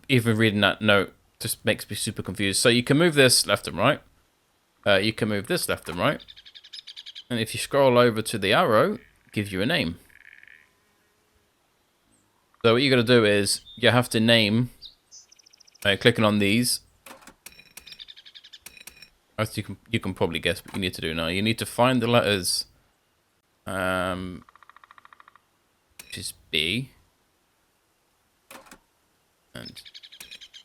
Even reading that note just makes me super confused. So you can move this left and right. You can move this left and right. And if you scroll over to the arrow, it gives you a name. So what you got to do is you have to name, clicking on these. As you can probably guess what you need to do now. You need to find the letters, which is B and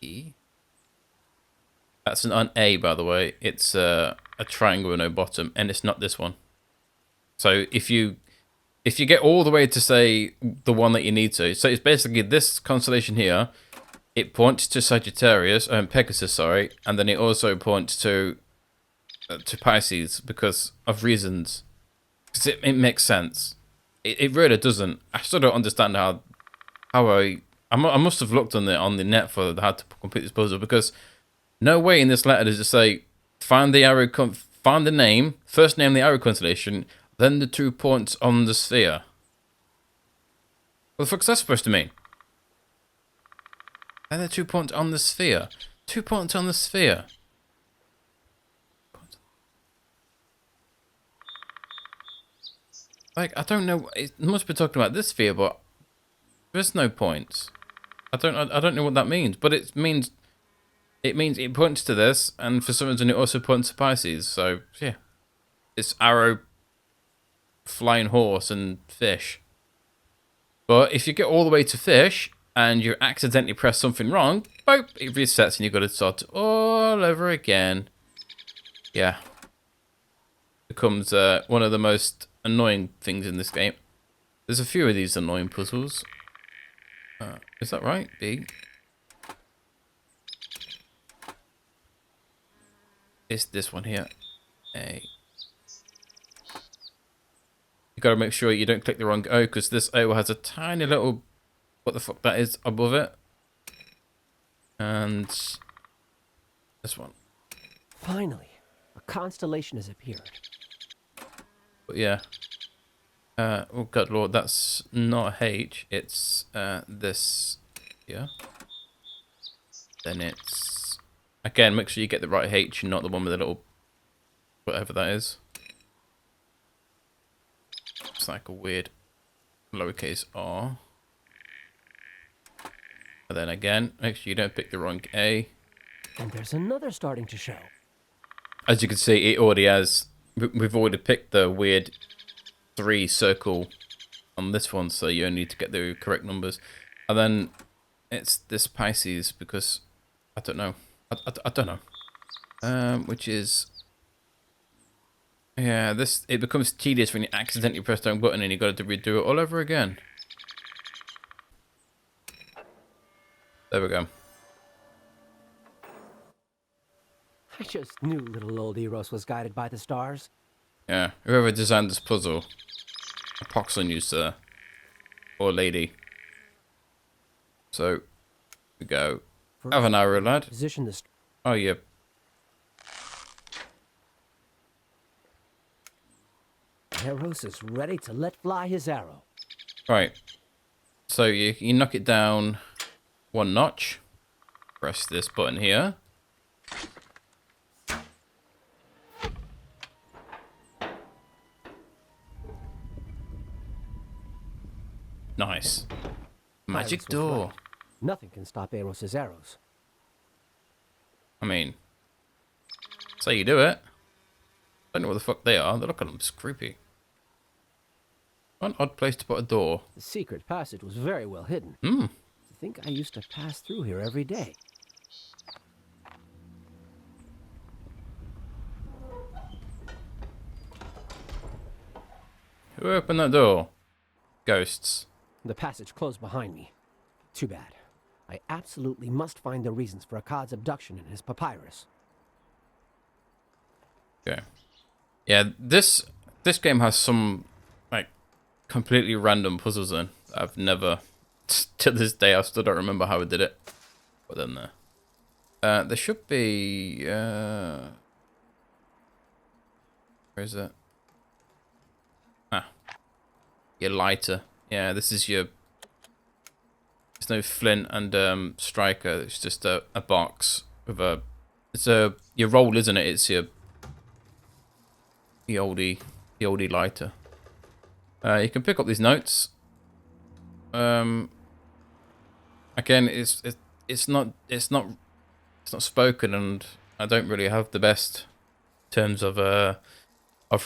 E. That's an A, by the way. It's a triangle with no bottom, and it's not this one. So if you get all the way to say the one that you need to, so it's basically this constellation here. It points to Sagittarius, Pegasus, sorry, and then it also points to Pisces because of reasons. Because it makes sense. It really doesn't. I still don't understand how I must have looked on the net for how to complete this puzzle, because no way in this letter does it say find the arrow, find the name, first name the arrow constellation, then the 2 points on the sphere. What the fuck's that supposed to mean? And the 2 points on the sphere. 2 points on the sphere. Like, I don't know. It must be talking about this sphere, but there's no points. I don't know what that means, but it means it points to this, and for some reason it also points to Pisces. So yeah, it's arrow, flying horse, and fish. But if you get all the way to fish and you accidentally press something wrong, boop, it resets and you've got to start all over again. Yeah, becomes one of the most annoying things in this game. There's a few of these annoying puzzles. Is that right? B. It's this one here. A. You gotta make sure you don't click the wrong O, because this O has a tiny little, what the fuck that is, above it. And this one. Finally, a constellation has appeared. But yeah. Oh god lord, that's not a H, it's this here. Then it's, again, make sure you get the right H and not the one with the little whatever that is. It's like a weird lowercase r. And then again, make sure you don't pick the wrong A. And there's another starting to show. As you can see, it already has, we've already picked the weird 3 circle on this one, so you only need to get the correct numbers. And then it's this Pisces, because I don't know. I don't know. Which is, yeah, this, it becomes tedious when you accidentally press the wrong button and you got to redo it all over again. There we go. I just knew little old Eros was guided by the stars. Yeah, whoever designed this puzzle, a pox on you, sir. Or lady. So, we go. Have an arrow, lad. Position the Oh, yeah. Eros is ready to let fly his arrow. Right. So, you knock it down 1 notch. Press this button here. Nice. Magic Iris was door. right. Nothing can stop Eros's arrows. I mean, say you do it. Don't know what the fuck they are. They look at them, it's creepy. What an odd place to put a door. The secret passage was very well hidden. Hmm. I think I used to pass through here every day. Who opened that door? Ghosts. The passage closed behind me. Too bad. I absolutely must find the reasons for Akkad's abduction in his papyrus. Okay. Yeah, this game has some like completely random puzzles in. I've never, to this day, I still don't remember how I did it. But then there should be where is it? Ah, your lighter. Yeah, this is There's no flint and striker. It's just a box with a. It's a your roll, isn't it? It's your the oldie lighter. You can pick up these notes. Again, it's not spoken, and I don't really have the best terms of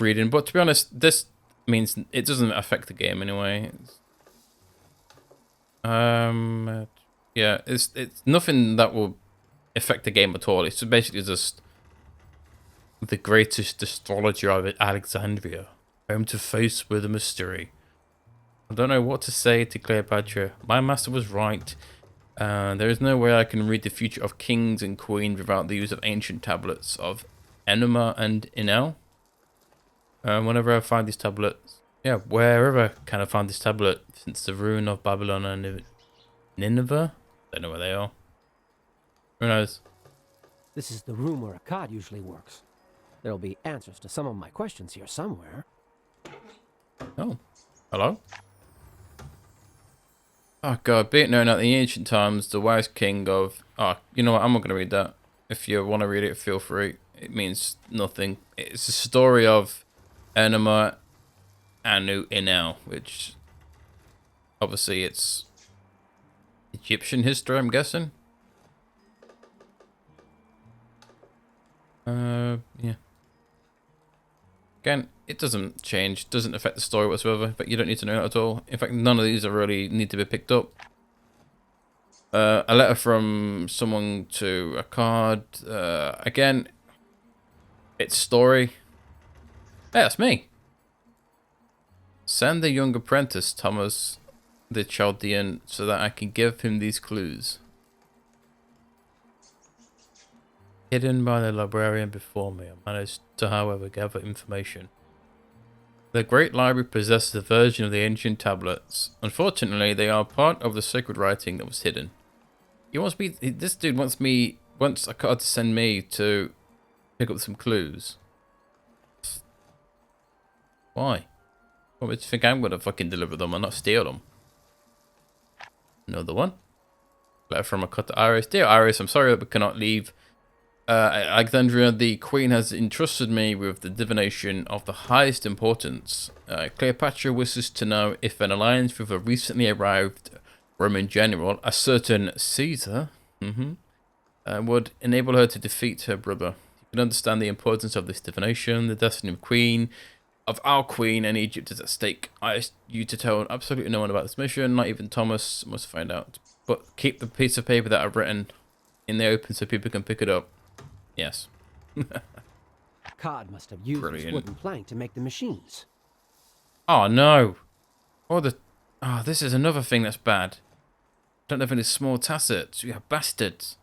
reading. But to be honest, this means it doesn't affect the game anyway. Yeah, it's nothing that will affect the game at all. It's basically just the greatest astrologer of Alexandria, home to face with a mystery. I don't know what to say to Cleopatra. My master was right. There is no way I can read the future of kings and queens without the use of ancient tablets of Enuma and Inel. Whenever I find these tablets, yeah, wherever can I find this tablet since the ruin of Babylon and Nineveh? Don't know where they are. Who knows? This is the room where a cod usually works. There'll be answers to some of my questions here somewhere. Oh, hello? Oh god, be it known that in the ancient times, the wise king of... Oh, you know what, I'm not going to read that. If you want to read it, feel free. It means nothing. It's a story of Enuma Anu Inel, which... Obviously it's... Egyptian history, I'm guessing. Yeah. Again, it doesn't change, doesn't affect the story whatsoever, but you don't need to know that at all. In fact, none of these are really need to be picked up. A letter from someone to a card. Again, it's story. Hey, that's me. Send the young apprentice, Thomas the Chaldean, so that I can give him these clues. Hidden by the librarian before me, I managed to, however, gather information. The Great Library possesses a version of the ancient tablets. Unfortunately, they are part of the sacred writing that was hidden. He wants me. This dude wants a card to send me to pick up some clues. Why? What makes you think I'm gonna fucking deliver them and not steal them? Another one. Letter from a cut to Iris. Dear Iris, I'm sorry that we cannot leave Alexandria. The Queen has entrusted me with the divination of the highest importance. Cleopatra wishes to know if an alliance with a recently arrived Roman general, a certain Caesar, would enable her to defeat her brother. You can understand the importance of this divination. The destiny of our Queen and Egypt is at stake. I ask you to tell absolutely no one about this mission, not even Thomas must find out. But keep the piece of paper that I've written in the open so people can pick it up. Yes. Cod must have used this wooden plank to make the machines. Oh no. This is another thing that's bad. Don't have any small tassets. You bastards.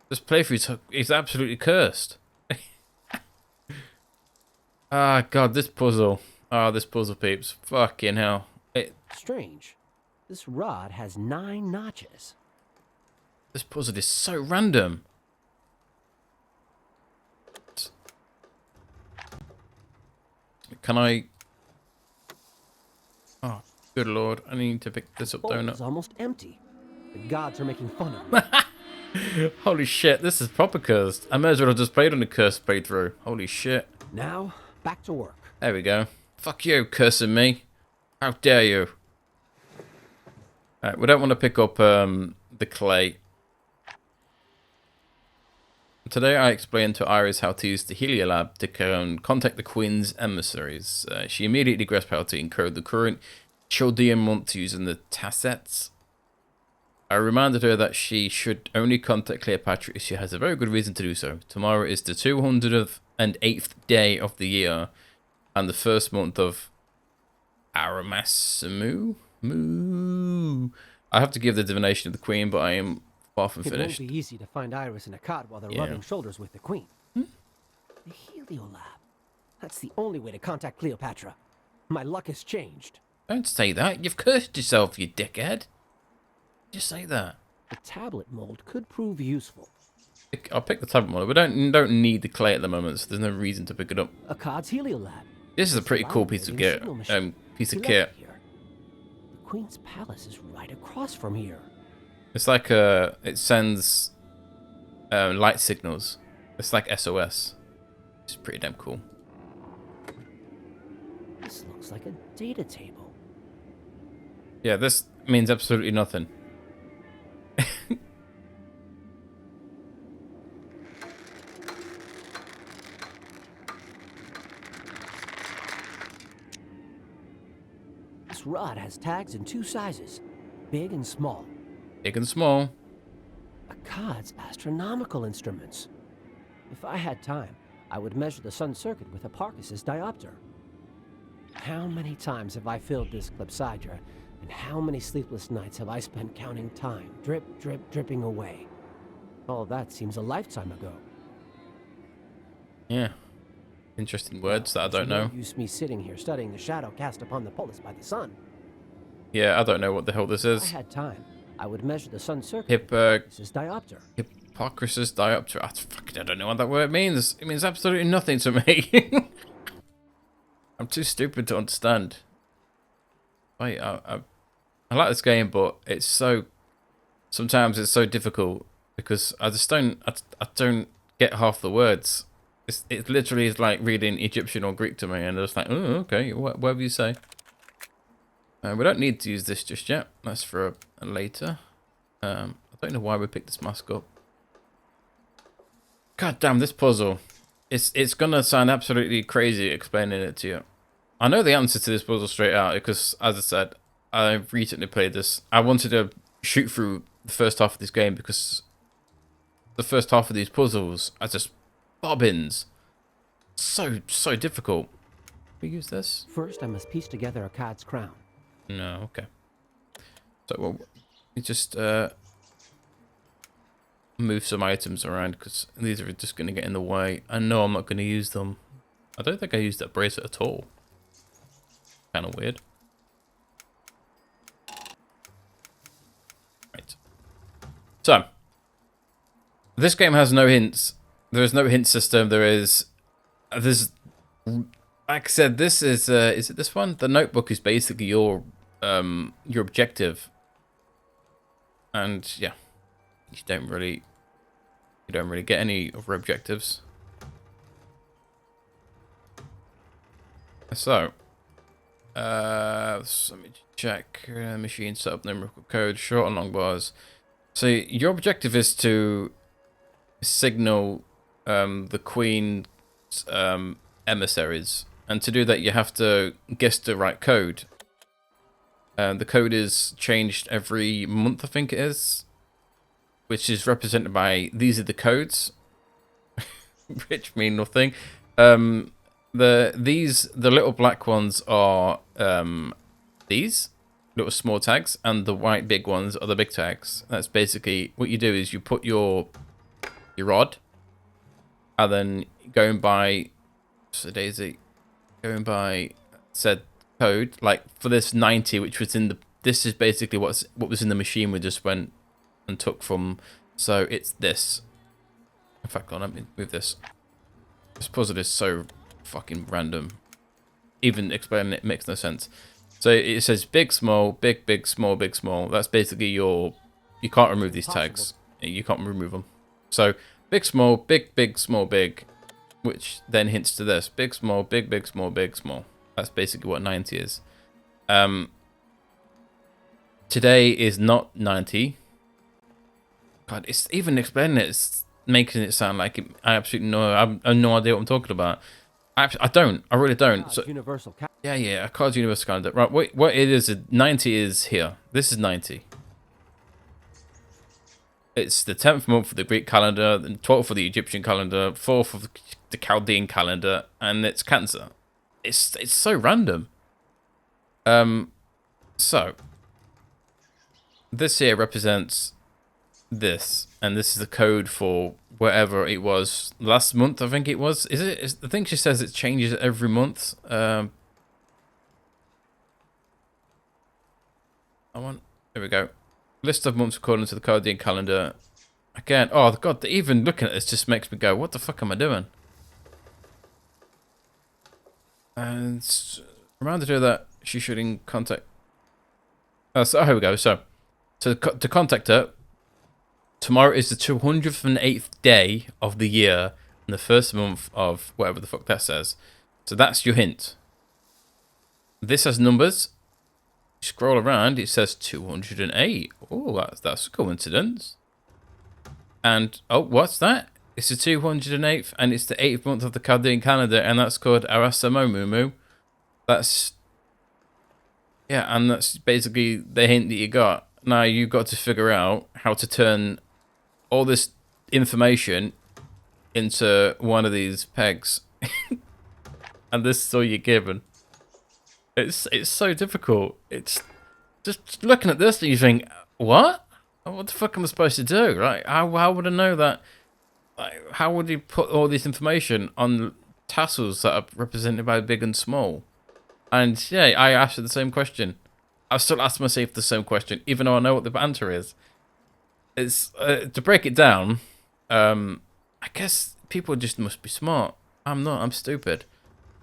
This playthrough is absolutely cursed. Ah, god, this puzzle. Ah, this puzzle, peeps. Fucking hell. Strange. This rod has 9 notches. This puzzle is so random. Can I... Oh, good lord. I need to pick this up, don't I? It's almost empty. The gods are making fun of me. Holy shit, this is proper cursed. I may as well have just played on the cursed playthrough. Holy shit. Now, back to work. There we go. Fuck you, cursing me. How dare you. Alright, we don't want to pick up the clay. Today I explained to Iris how to use the Heliolab to contact the Queen's emissaries. She immediately grasped how to encode the current Chaldean months using the tassets. I reminded her that she should only contact Cleopatra if she has a very good reason to do so. Tomorrow is the 208th day of the year and the first month of Aramasamu. I have to give the divination of the Queen, but I am far from finished. It won't be easy to find Iris and Akkad while they're rubbing shoulders with the Queen. The Heliolab. That's the only way to contact Cleopatra. My luck has changed. Don't say that. You've cursed yourself, you dickhead. Just say that. The tablet mold could prove useful. I'll pick the tablet mold. We don't need the clay at the moment, so there's no reason to pick it up. Akkad's Heliolab. This is a pretty cool piece of kit. The Queen's palace is right across from here. It's like it sends light signals. It's like SOS. It's pretty damn cool. This looks like a data table. Yeah, this means absolutely nothing. This rod has tags in 2 sizes, big and small. Big and small. Akkad's astronomical instruments. If I had time, I would measure the sun's circuit with Hipparchus's diopter. How many times have I filled this clepsydra, and how many sleepless nights have I spent counting time, drip, drip, dripping away? All that seems a lifetime ago. Yeah. Interesting words that I don't know. Use me sitting here studying the shadow cast upon the polis by the sun. Yeah, I don't know what the hell this If I is. had time, I would measure the sun's circuit. This is diopter. Hipparchus's diopter. I don't know what that word means. It means absolutely nothing to me. I'm too stupid to understand. I like this game, but it's so. Sometimes it's so difficult because I just don't. I don't get half the words. It literally is like reading Egyptian or Greek to me, and it's like, oh, okay, whatever you say. We don't need to use this just yet. That's for a later. I don't know why we picked this mask up. God damn, this puzzle. It's gonna sound absolutely crazy explaining it to you. I know the answer to this puzzle straight out because, as I said, I recently played this. I wanted to shoot through the first half of this game because the first half of these puzzles are just bobbins. So difficult. We use this? First, I must piece together Akkad's crown. No, okay. So well, we just move some items around because these are just going to get in the way. I know I'm not going to use them. I don't think I used that bracelet at all. Kind of weird. Right. So, this game has no hints. There is no hint system. There's, like I said, this is it this one? The notebook is basically your objective. And yeah, you don't really get any other objectives. So, let me check. Machine setup, numerical code, short and long bars. So your objective is to signal the Queen's emissaries, and to do that you have to guess the right code. The code is changed every month, I think it is, which is represented by these are the codes, which mean nothing. The little black ones are these little small tags, and the white big ones are the big tags. That's basically what you do is you put your rod, and then going by said code, like for this 90, which was in the, this is basically what was in the machine we just went and took from. So it's this. In fact, let me move this. This puzzle is so fucking random. Even explaining it makes no sense. So it says big, small, big, big, small, big, small. That's basically your. You can't remove these tags. You can't remove them. So big, small, big, big, small, big, which then hints to this: big, small, big, big, small, big, small. That's basically what 90 is. Today is not 90. God, it's even explaining it. It's making it sound like it, I absolutely know. I have no idea what I'm talking about. I don't. I really don't. So Universal yeah. Akkad's universal calendar. Right. What it is? 90 is here. This is 90. It's the 10th month for the Greek calendar, the 12th for the Egyptian calendar, 4th for the Chaldean calendar, and it's Cancer. It's so random. So this here represents this, and this is the code for whatever it was last month. I think it was. Is it? I think she says it changes every month. There we go. List of months according to the Chaldean calendar. Again, oh god, even looking at this just makes me go, what the fuck am I doing? And remind her to do that, she should in contact. Oh, so here we go. So to contact her, tomorrow is the 208th day of the year and the first month of whatever the fuck that says. So that's your hint. This has numbers. Scroll around, it says 208. Oh, that's a coincidence. And, oh, what's that? It's the 208th, and it's the 8th month of the Chaldean calendar, and that's called Arasamomumu. That's... Yeah, and that's basically the hint that you got. Now you've got to figure out how to turn all this information into one of these pegs. And this is all you're given. It's so difficult. It's just looking at this and you think, what? What the fuck am I supposed to do? Right? How would I know that? Like, how would you put all this information on tassels that are represented by big and small? And yeah, I asked you the same question. I've still asked myself the same question, even though I know what the answer is. It's to break it down. I guess people just must be smart. I'm not. I'm stupid.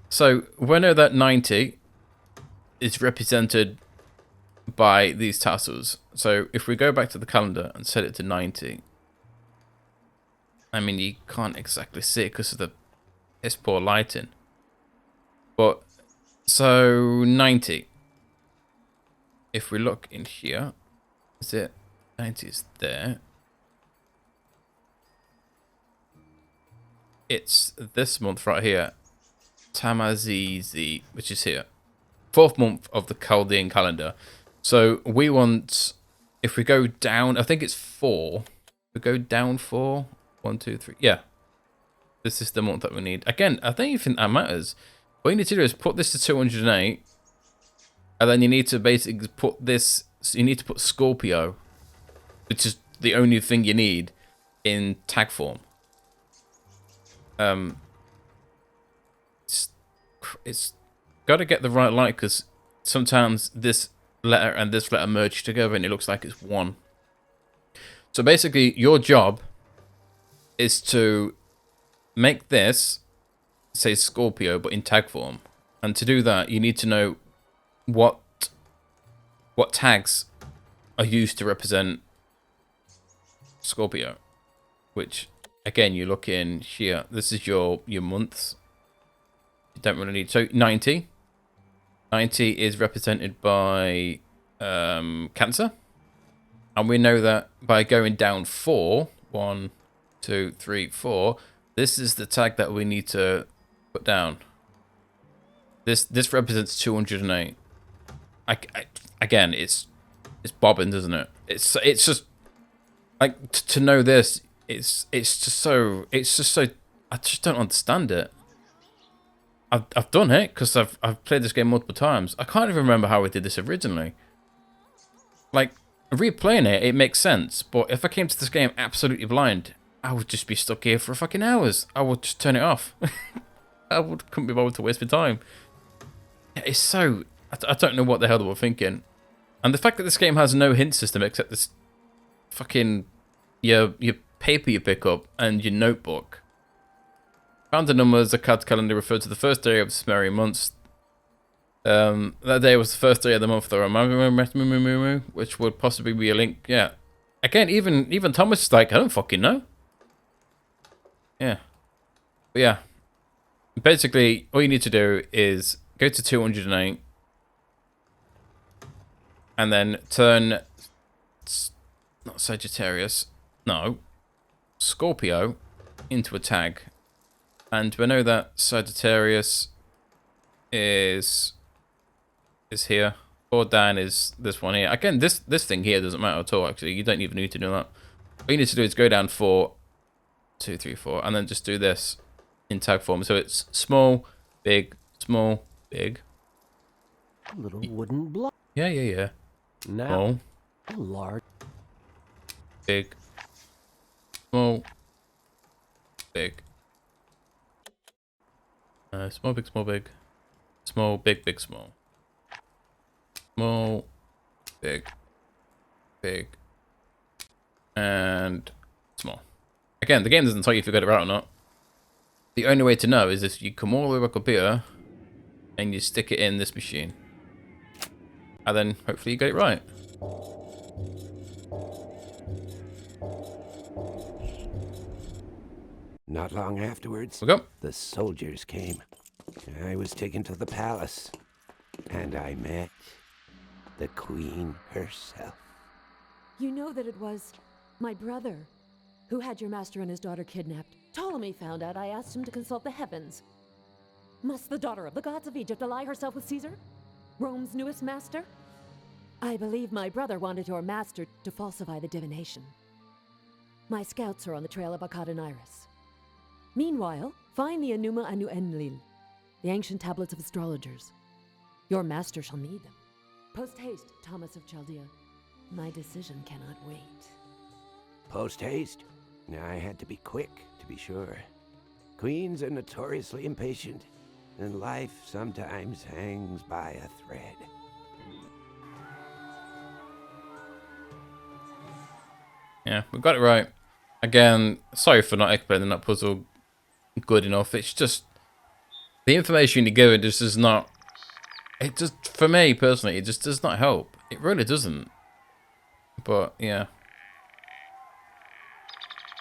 So we know that 90 is represented by these tassels. So if we go back to the calendar and set it to 90, I mean, you can't exactly see it because of the piss poor lighting. But so 90. If we look in here, is it 90 is there? It's this month right here, Tamazizi, which is here. 4th month of the Chaldean calendar. So we want, if we go down, I think it's 4. We go down 4. 1, 2, 3. Yeah. This is the month that we need. Again, I don't even think that matters. What you need to do is put this to 208. And then you need to basically put this, so you need to put Scorpio, which is the only thing you need in tag form. It's got to get the right light because sometimes this letter and this letter merge together and it looks like it's one. So basically, your job is to make this say Scorpio, but in tag form. And to do that, you need to know what tags are used to represent Scorpio. Which, again, you look in here. This is your months. You don't really need. So 90. 90 is represented by Cancer. And we know that by going down 4, 1, 2, 3, 4, this is the tag that we need to put down. This represents 208. Again, it's bobbins, isn't it? It's just like to know this. It's just so I just don't understand it. I've done it because I've played this game multiple times. I can't even remember how I did this originally. Like replaying it, it makes sense. But if I came to this game absolutely blind, I would just be stuck here for fucking hours. I would just turn it off. Couldn't be bothered to waste my time. It's so... I don't know what the hell they were thinking. And the fact that this game has no hint system except this fucking... your paper you pick up and your notebook. Calendar numbers, the card calendar referred to the first day of the Sumerian months. That day was the first day of the month of the Roman, which would possibly be a link. Yeah. Again, even Thomas is like, I don't fucking know. Yeah. But yeah. Basically, all you need to do is go to 208 and then turn not Sagittarius, no, Scorpio into a tag. And we know that Sagittarius is here. Or Dan is this one here. Again, this thing here doesn't matter at all, actually. You don't even need to do that. What you need to do is go down 4, 2, 3, 4, and then just do this in tag form. So it's small, big, small, big. A little wooden block. Yeah. Now, Small, a large. big, small, big. Small, big, small, big. Small, big, big, small. Small, big, big, and small. Again, the game doesn't tell you if you got it right or not. The only way to know is if you come all the way back up here and you stick it in this machine. And then hopefully you get it right. Not long afterwards, We go. the soldiers came. I was taken to the palace, and I met the queen herself. You know that it was my brother who had your master and his daughter kidnapped. Ptolemy found out. I asked him to consult the heavens. Must the daughter of the gods of Egypt ally herself with Caesar, Rome's newest master? I believe my brother wanted your master to falsify the divination. My scouts are on the trail of Akkad and Iris. Meanwhile, find the Enuma Anu Enlil, the ancient tablets of astrologers. Your master shall need them. Post haste, Thomas of Chaldea. My decision cannot wait. Post haste? I had to be quick, to be sure. Queens are notoriously impatient, and life sometimes hangs by a thread. Yeah, we got it right. Again, sorry for not explaining that puzzle good enough. It's just the information you're given just does not. It just, for me personally, it just does not help. It really doesn't. But yeah,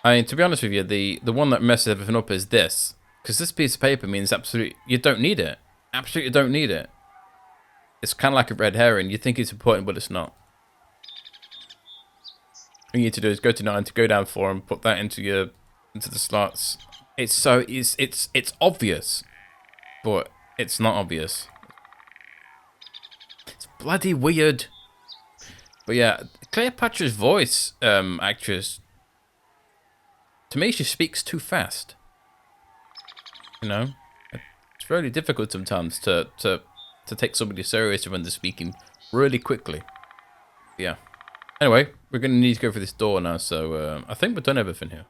I mean, to be honest with you, the one that messes everything up is this, because this piece of paper means absolutely you don't need it. Absolutely don't need it. It's kind of like a red herring. You think it's important, but it's not. All you need to do is go to 9 to go down 4 and put that into the slots. It's obvious, but it's not obvious. It's bloody weird. But yeah, Cleopatra's voice actress, to me, she speaks too fast. You know, it's really difficult sometimes to take somebody seriously when they're speaking really quickly. Yeah. Anyway, we're going to need to go for this door now, so I think we've done everything here.